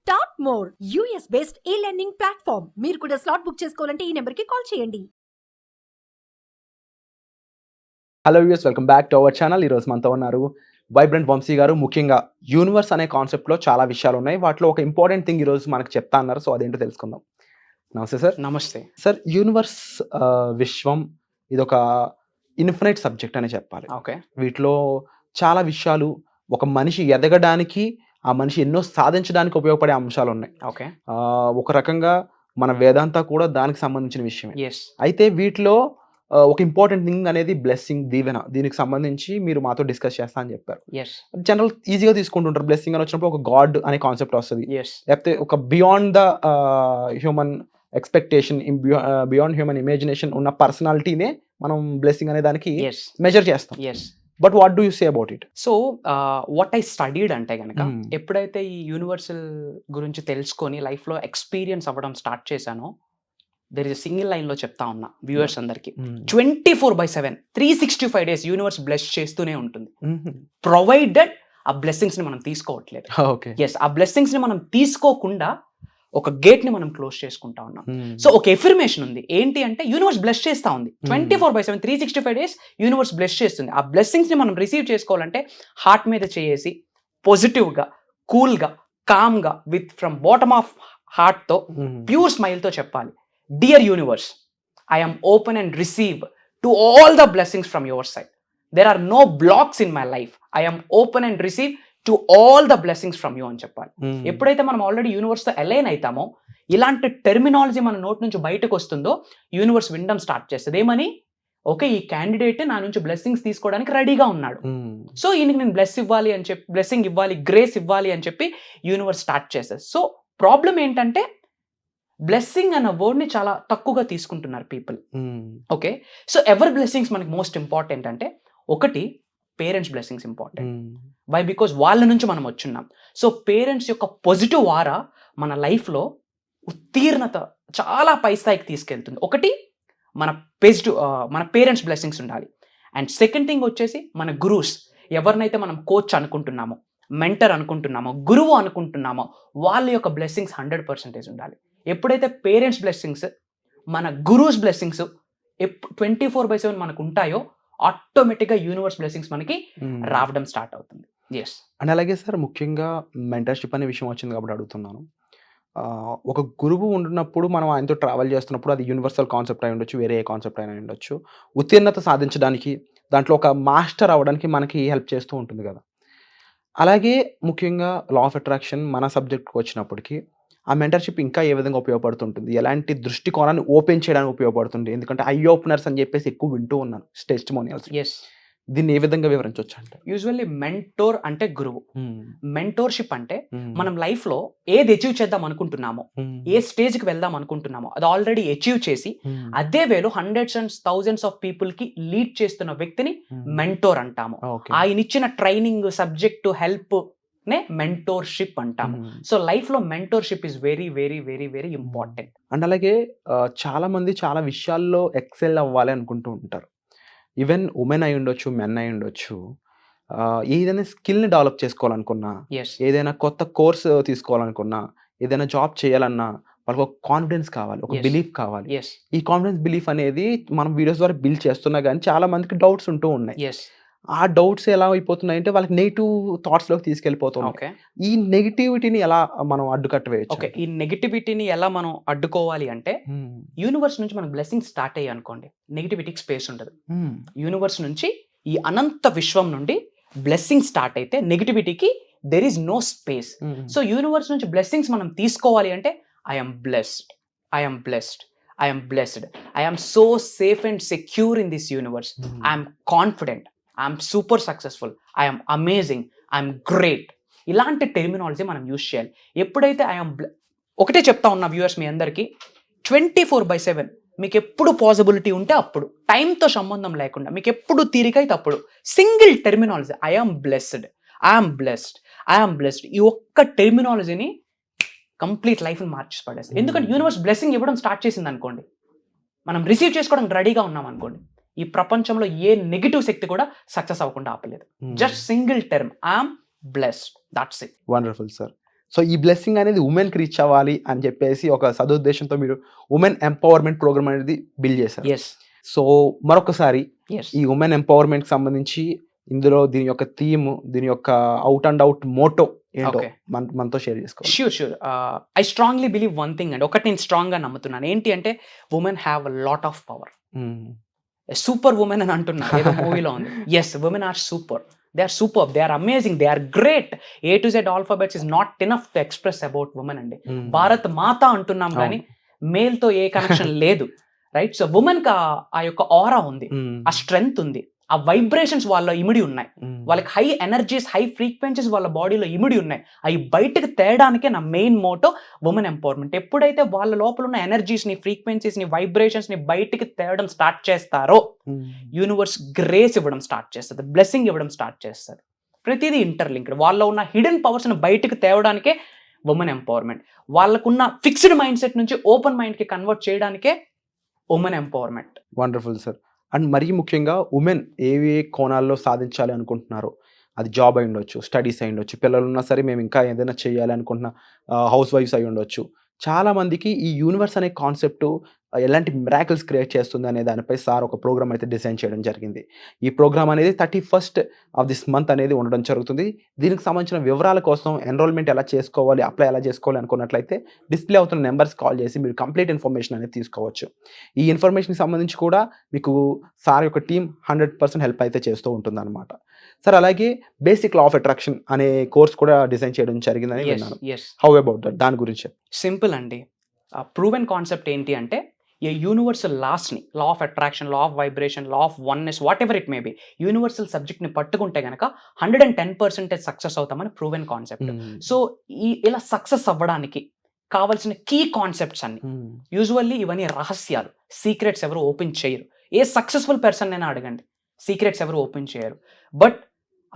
Start more US based ఈ learning platform. మీరు కూడా స్లాట్ బుక్ చేసుకోవాలంటే ఈ నెంబర్కి కాల్ చేయండి. Hello views, welcome back to our channel. ఈరోజు మనతో ఉన్నారు వైబ్రెంట్ వంశీ గారు. ముఖ్యంగా యూనివర్స్ అనే కాన్సెప్ట్లో చాలా విషయాలు ఉన్నాయి. వాటిలో ఒక ఇంపార్టెంట్ థింగ్ ఈరోజు మనకు చెప్తా అన్నారు. సో అదేంటో తెలుసుకుందాం. నమస్తే సార్. నమస్తే సార్, యూనివర్స్ విశ్వం ఇదొక ఇన్ఫినైట్ సబ్జెక్ట్ అనే చెప్పాలి. ఓకే. వీటిలో చాలా విషయాలు ఒక మనిషి ఎదగడానికి, ఆ మనిషి ఎన్నో సాధించడానికి ఉపయోగపడే అంశాలు ఉన్నాయి. ఓకే. ఒక రకంగా మన వేదాంతా కూడా దానికి సంబంధించిన విషయమే. ఎస్. అయితే వీటిలో ఒక ఇంపార్టెంట్ థింగ్ అనేది బ్లెస్సింగ్, దీవెన. దీనికి సంబంధించి మీరు మాతో డిస్కస్ చేస్తా అని చెప్పారు. ఎస్. జనరల్ ఈజీగా తీసుకుంటుంటారు. బ్లెస్సింగ్ అని వచ్చినప్పుడు ఒక గాడ్ అనే కాన్సెప్ట్ వస్తుంది, ఎస్. లేకపోతే ఒక beyond the human expectation, beyond human imagination ఉన్న పర్సనాలిటీనే మనం బ్లెస్సింగ్ అనే దానికి ఎస్. మెజర్ చేస్తాం. Yes. But what do you say about it? So what I studied అంటే కనుక ఎప్పుడైతే ఈ యూనివర్సల్ గురించి తెలుసుకొని లైఫ్లో ఎక్స్పీరియన్స్ అవ్వడం స్టార్ట్ చేశానో, దెర్ ఇస్ సింగిల్ లైన్లో చెప్తా ఉన్నా వ్యూవర్స్ అందరికి, 24/7 365 days యూనివర్స్ బ్లెస్ చేస్తూనే ఉంటుంది, ప్రొవైడెడ్ ఆ బ్లెస్సింగ్స్ని మనం తీసుకోవట్లేదు. ఓకే. ఎస్, ఆ బ్లెస్సింగ్స్ని మనం తీసుకోకుండా ఒక గేట్ని మనం క్లోజ్ చేసుకుంటా ఉన్నాం. సో ఒక ఎఫర్మేషన్ ఉంది, ఏంటి అంటే యూనివర్స్ బ్లెస్ చేస్తూ ఉంది 24/7 365 days యూనివర్స్ బ్లెస్ చేస్తుంది. ఆ బ్లెస్సింగ్స్ని మనం రిసీవ్ చేసుకోవాలంటే హార్ట్ మీద చేసి పాజిటివ్గా, కూల్గా, కామ్గా, విత్ ఫ్రమ్ బాటమ్ ఆఫ్ హార్ట్తో, ప్యూర్ స్మైల్తో చెప్పాలి, dear universe, I am open and receive to all the blessings from your side. There are no blocks in my life. I am open and receive to all the blessings from you అని చెప్పాలి. ఎప్పుడైతే మనం already యూనివర్స్తో align అవుతామో, ఇలాంటి terminology మన note నుంచి బయటకు వస్తుందో, యూనివర్స్ వినడం స్టార్ట్ చేస్తుంది. ఏమని? ఓకే, ఈ క్యాండిడేట్ నా నుంచి బ్లెస్సింగ్స్ తీసుకోవడానికి రెడీగా ఉన్నాడు, సో ఈయనకి నేను బ్లెస్సింగ్ ఇవ్వాలి, గ్రేస్ ఇవ్వాలి అని చెప్పి యూనివర్స్ స్టార్ట్ చేస్తుంది. సో ప్రాబ్లం ఏంటంటే బ్లెస్సింగ్ అన్న వర్డ్ని చాలా తక్కువగా తీసుకుంటున్నారు పీపుల్. ఓకే, సో ఎవరి బ్లెస్సింగ్స్ మనకి మోస్ట్ ఇంపార్టెంట్ అంటే, ఒకటి parents blessings important. Why? Because వాళ్ళ నుంచి మనం వచ్చున్నాం. సో పేరెంట్స్ యొక్క పాజిటివ్ వారా మన లైఫ్లో ఉత్తీర్ణత చాలా పై స్థాయికి తీసుకెళ్తుంది. ఒకటి మన పేరెంట్స్ బ్లెస్సింగ్స్ ఉండాలి. అండ్ సెకండ్ థింగ్ వచ్చేసి మన గురువుస్, ఎవరినైతే మనం కోచ్ అనుకుంటున్నామో, మెంటర్ అనుకుంటున్నామో, గురువు అనుకుంటున్నామో, వాళ్ళ యొక్క బ్లెస్సింగ్స్ 100% ఉండాలి. ఎప్పుడైతే పేరెంట్స్ బ్లెస్సింగ్స్, మన గురువుస్ బ్లెస్సింగ్స్ 24/7 మనకు ఉంటాయో, ఆటోమేటిక్గా యూనివర్స్ బ్లెస్సింగ్స్ మనకి రావడం స్టార్ట్ అవుతుంది. ఎస్. అండ్ అలాగే సార్, ముఖ్యంగా మెంటర్షిప్ అనే విషయం వచ్చింది కాబట్టి అడుగుతున్నాను. ఒక గురువు ఉంటున్నప్పుడు, మనం ఆయనతో ట్రావెల్ చేస్తున్నప్పుడు, అది యూనివర్సల్ కాన్సెప్ట్ అయి ఉండొచ్చు, వేరే ఏ కాన్సెప్ట్ అయినా ఉండొచ్చు, ఉత్తీర్ణత సాధించడానికి, దాంట్లో ఒక మాస్టర్ అవ్వడానికి మనకి హెల్ప్ చేస్తూ ఉంటుంది కదా. అలాగే ముఖ్యంగా లా ఆఫ్ అట్రాక్షన్ మన సబ్జెక్ట్కి వచ్చినప్పటికీ, ఆ మెంటర్షిప్ ఇంకా ఏ విధంగా ఉపయోగపడుతుంటుంది, ఎలాంటి దృష్టికోణాన్ని ఓపెన్ చేయడానికి ఉపయోగపడుతుంది? ఎందుకంటే ఐ ఓపెనర్స్ అని చెప్పేసి ఎక్కువ వింటూ ఉన్నాను టెస్టిమోనియల్స్. ఎస్. దీన్ని ఏ విధంగా వివరించవచ్చు అంటే? యూజువల్లీ మెంటోర్ అంటే గురువు, మెంటోర్షిప్ అంటే మనం లైఫ్లో ఏది అచీవ్ చేద్దాం అనుకుంటున్నామో, ఏ స్టేజ్కి వెళ్దాం అనుకుంటున్నామో, అది ఆల్రెడీ అచీవ్ చేసి అదే వేలో హండ్రెడ్స్ అండ్ థౌజండ్స్ ఆఫ్ పీపుల్కి లీడ్ చేస్తున్న వ్యక్తిని మెంటోర్ అంటాము. ఆయన ఇచ్చిన ట్రైనింగ్, సబ్జెక్టు, హెల్ప్ నే మెంటోర్షిప్ అంటాము. సో లైఫ్లో mentorship is very very very very important. And అలాగే చాలా మంది చాలా విషయాల్లో ఎక్సెల్ అవ్వాలి అనుకుంటూ ఉంటారు. ఈవెన్ ఉమెన్ అయి ఉండొచ్చు, మెన్ అయి ఉండొచ్చు. ఏదైనా స్కిల్ని డెవలప్ చేసుకోవాలనుకున్నా, ఏదైనా కొత్త కోర్స్ తీసుకోవాలనుకున్నా, ఏదైనా జాబ్ చేయాలన్నా, వాళ్ళకి ఒక కాన్ఫిడెన్స్ కావాలి, ఒక బిలీఫ్ కావాలి. ఈ కాన్ఫిడెన్స్, బిలీఫ్ అనేది మనం వీడియోస్ ద్వారా బిల్డ్ చేస్తున్నా కానీ చాలా మందికి డౌట్స్ ఉంటూ ఉన్నాయి. ఆ డౌట్స్ ఎలా అయిపోతున్నాయంటే వాళ్ళకి నెగిటివ్ థాట్స్లోకి తీసుకెళ్ళిపోతున్నాయి. ఈ నెగిటివిటీని ఎలా మనం అడ్డుకట్ట వేయచ్చు? ఓకే, ఈ నెగిటివిటీని ఎలా మనం అడ్డుకోవాలి అంటే, యూనివర్స్ నుంచి మనకు బ్లెస్సింగ్ స్టార్ట్ అయ్యాయి అనుకోండి, నెగిటివిటీకి స్పేస్ ఉండదు. యూనివర్స్ నుంచి, ఈ అనంత విశ్వం నుండి బ్లెస్సింగ్ స్టార్ట్ అయితే నెగిటివిటీకి there is no space. So universe నుంచి బ్లెస్సింగ్స్ మనం తీసుకోవాలి అంటే, I'm blessed, I'm blessed, I'm blessed, I'm so safe and secure in this universe, I'm confident, I'm super successful, I'm amazing, I'm great. ఇలాంటి terminology మనం use చేయాలి. ఎప్పుడైతే ఒకటే చెప్తా ఉన్న వ్యూవర్స్ మీ అందరికీ, 24/7 మీకు ఎప్పుడు పాసిబిలిటీ ఉంటే అప్పుడు, టైంతో సంబంధం లేకుండా, మీకు ఎప్పుడు తీరిక అయితే అప్పుడు, single terminology, I'm blessed, I'm blessed, I'm blessed. ఈ ఒక్క టెర్మినాలజీని కంప్లీట్ లైఫ్ని మార్చి పడేస్తుంది. ఎందుకంటే యూనివర్స్ బ్లెస్సింగ్ ఇవ్వడం స్టార్ట్ చేసింది అనుకోండి, మనం రిసీవ్ చేసుకోవడానికి రెడీగా ఉన్నాం అనుకోండి, ఈ ప్రపంచంలో ఏ నెగిటివ్ శక్తి కూడా సక్సెస్ అవ్వకుండా ఆపలేదు. Just single term, I'm blessed, that's it. Wonderful sir. So ఈ బ్లెస్సింగ్ అనేది ఉమెన్కి రీచ్ అవ్వాలి అని చెప్పేసి ఒక సదుద్దేశంతో మీరు ఉమెన్ ఎంపవర్మెంట్ ప్రోగ్రామ్ అనేది బిల్డ్ చేశారు. ఎస్ సో మరొకసారి ఎస్ ఈ ఉమెన్ ఎంపవర్మెంట్కి సంబంధించి ఇందులో దీని యొక్క థీమ్, దీని యొక్క అవుట్ అండ్ అవుట్ మోటో ఏంటో Okay. మనతో షేర్ చేసుకోవాలి. Sure I strongly believe one thing అండి. ఒకటి నేను స్ట్రాంగ్గా నమ్ముతున్నాను, ఏంటి అంటే women have a lot of power. Super women అని అంటున్నారు ఏదో మూవీలో ఉంది. Yes, women are super, they are super, they are amazing, they are great. A to Z alphabets is not enough to express about women అండి. భారత్ మాత అంటున్నాం కానీ మేల్తో ఏ కనెక్షన్ లేదు, రైట్? సో ఉమెన్ కి ఆ యొక్క ఆరా ఉంది, ఆ స్ట్రెంగ్త్ ఉంది, ఆ వైబ్రేషన్స్ వాళ్ళ ఇమిడి ఉన్నాయి, వాళ్ళకి హై ఎనర్జీస్, హై ఫ్రీక్వెన్సీస్ వాళ్ళ బాడీలో ఇమిడి ఉన్నాయి. అవి బయటకు తేయడానికే నా మెయిన్ మోటో ఉమెన్ ఎంపవర్మెంట్. ఎప్పుడైతే వాళ్ళ లోపల ఉన్న ఎనర్జీస్ని, ఫ్రీక్వెన్సీస్ని, వైబ్రేషన్స్ని బయటికి తేయడం స్టార్ట్ చేస్తారో యూనివర్స్ గ్రేస్ ఇవ్వడం స్టార్ట్ చేస్తుంది, బ్లెస్సింగ్ ఇవ్వడం స్టార్ట్ చేస్తుంది. ప్రతిదీ ఇంటర్లింక్డ్. వాళ్ళలో ఉన్న హిడెన్ పవర్స్ని బయటకు తేవడానికే ఉమెన్ ఎంపవర్మెంట్. వాళ్ళకున్న ఫిక్స్డ్ మైండ్ సెట్ నుంచి ఓపెన్ మైండ్కి కన్వర్ట్ చేయడానికే women empowerment. Wonderful sir. And మరీ ముఖ్యంగా ఉమెన్ ఏవి కోణాల్లో సాధించాలి అనుకుంటున్నారో, అది జాబ్ అయి ఉండొచ్చు, స్టడీస్ అయి ఉండొచ్చు, పిల్లలు ఉన్నా సరే మేము ఇంకా ఏదైనా చేయాలి అనుకుంటున్న హౌస్ వైఫ్స్ అయి ఉండొచ్చు. చాలామందికి ఈ యూనివర్స్ అనే కాన్సెప్ట్ ఎలాంటి మిరాకిల్స్ క్రియేట్ చేస్తుంది అనే దానిపై సార్ ఒక ప్రోగ్రామ్ అయితే డిజైన్ చేయడం జరిగింది. ఈ ప్రోగ్రామ్ అనేది 31st ఆఫ్ దిస్ మంత్ అనేది ఉండడం జరుగుతుంది. దీనికి సంబంధించిన వివరాల కోసం ఎన్రోల్మెంట్ ఎలా చేసుకోవాలి, అప్లై ఎలా చేసుకోవాలి అనుకున్నట్లయితే డిస్ప్లే అవుతున్న నెంబర్స్ కాల్ చేసి మీరు కంప్లీట్ ఇన్ఫర్మేషన్ అనేది తీసుకోవచ్చు. ఈ ఇన్ఫర్మేషన్కి సంబంధించి కూడా మీకు సార్ యొక్క టీం 100% హెల్ప్ అయితే చేస్తూ ఉంటుంది అనమాట. సార్ అలాగే బేసిక్ లా ఆఫ్ అట్రాక్షన్ అనే కోర్స్ కూడా డిజైన్ చేయడం జరిగిందని విన్నాను. హౌ అబౌట్ దట్, దాని గురించి? సింపుల్ అండి. ప్రూవెన్ కాన్సెప్ట్ ఏంటి అంటే ఏ యూనివర్సల్ లాస్ని, law of attraction, law of vibration, law of oneness, whatever it may be, universal సబ్జెక్ట్ని పట్టుకుంటే కనుక 110% సక్సెస్ అవుతామని ప్రూవెన్ కాన్సెప్ట్. సో ఇలా సక్సెస్ అవ్వడానికి కావాల్సిన కీ కాన్సెప్ట్స్ అన్ని, యూజువల్లీ ఇవన్నీ రహస్యాలు, సీక్రెట్స్ ఎవరు ఓపెన్ చేయరు. ఏ సక్సెస్ఫుల్ పర్సన్ అయినా అడగండి, సీక్రెట్స్ ఎవరు ఓపెన్ చేయరు. బట్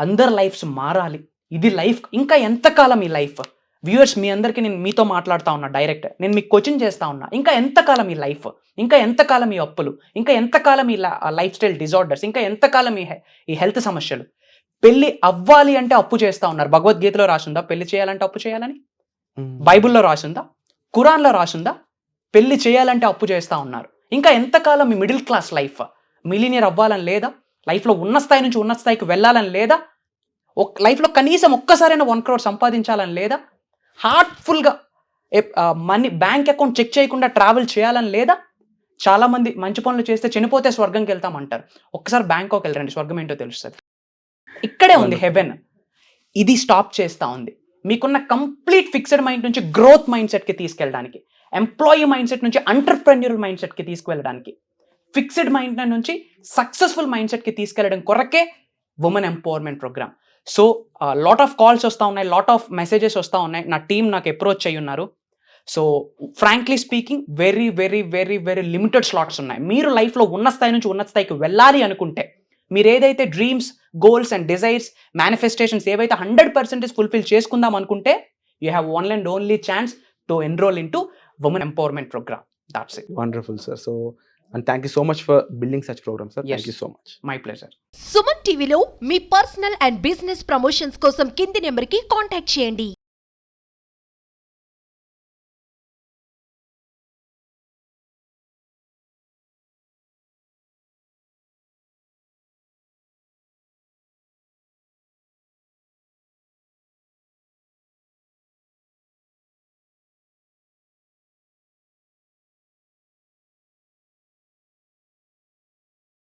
అందరి లైఫ్స్ మారాలి, ఇది లైఫ్. ఇంకా ఎంతకాలం ఈ లైఫ్? వ్యూవర్స్, మీ అందరికీ నేను మీతో మాట్లాడుతూ ఉన్నా డైరెక్ట్, నేను మీకు కోచింగ్ చేస్తూ ఉన్నా. ఇంకా ఎంతకాలం ఈ లైఫ్? ఇంకా ఎంతకాలం ఈ అప్పులు? ఇంకా ఎంతకాలం ఈ లైఫ్ స్టైల్ డిజార్డర్స్? ఇంకా ఎంతకాలం ఈ హెల్త్ సమస్యలు? పెళ్లి అవ్వాలి అంటే అప్పు చేస్తూ ఉన్నారు. భగవద్గీతలో రాసుందా పెళ్లి చేయాలంటే అప్పు చేయాలని? బైబిల్లో రాసుందా? ఖురాన్లో రాసుందా? పెళ్లి చేయాలంటే అప్పు చేస్తూ ఉన్నారు. ఇంకా ఎంతకాలం ఈ మిడిల్ క్లాస్ లైఫ్? మిలీనియర్ అవ్వాలని లేదా? లైఫ్లో ఉన్న స్థాయి నుంచి ఉన్న స్థాయికి వెళ్ళాలని లేదా? లైఫ్లో కనీసం ఒక్కసారైనా 1 crore సంపాదించాలని లేదా? హార్ట్ఫుల్గా మనీ బ్యాంక్ అకౌంట్ చెక్ చేయకుండా ట్రావెల్ చేయాలని లేదా? చాలామంది మంచి పనులు చేస్తే చనిపోతే స్వర్గంకి వెళ్తామంటారు. ఒక్కసారి బ్యాంకాక్ వెళ్ళండి, స్వర్గం ఏంటో తెలుస్తుంది. ఇక్కడే ఉంది హెవెన్. ఇది స్టాప్ చేస్తూ ఉంది. మీకున్న కంప్లీట్ ఫిక్స్డ్ మైండ్ నుంచి గ్రోత్ మైండ్ సెట్కి తీసుకెళ్ళడానికి, ఎంప్లాయీ మైండ్ సెట్ నుంచి ఎంటర్ప్రెన్యూరల్ మైండ్ సెట్కి తీసుకువెళ్ళడానికి, ఫిక్స్డ్ మైండ్ నుంచి సక్సెస్ఫుల్ మైండ్ సెట్కి తీసుకెళ్ళడం కొరకే women empowerment programme. So lot of calls వస్తూ ఉన్నాయి, లాట్ ఆఫ్ మెసేజెస్ వస్తూ ఉన్నాయి. నా టీం నాకు అప్రోచ్ అయ్యి ఉన్నారు. So frankly speaking very very very very limited slots ఉన్నాయి. మీరు లైఫ్లో ఉన్న స్థాయి నుంచి ఉన్న స్థాయికి వెళ్ళాలి అనుకుంటే, మీరు ఏదైతే dreams, goals and desires, manifestations ఏవైతే 100% ఫుల్ఫిల్ చేసుకుందాం అనుకుంటే, you have one and only chance to enrol in to women empowerment programme. That's it. Wonderful sir. So and thank you so much for building such programs, sir. Yes. Thank you so much. My pleasure. Suman టీవీలో మీ personal and business promotions కోసం కింది నెంబర్కి contact చేయండి.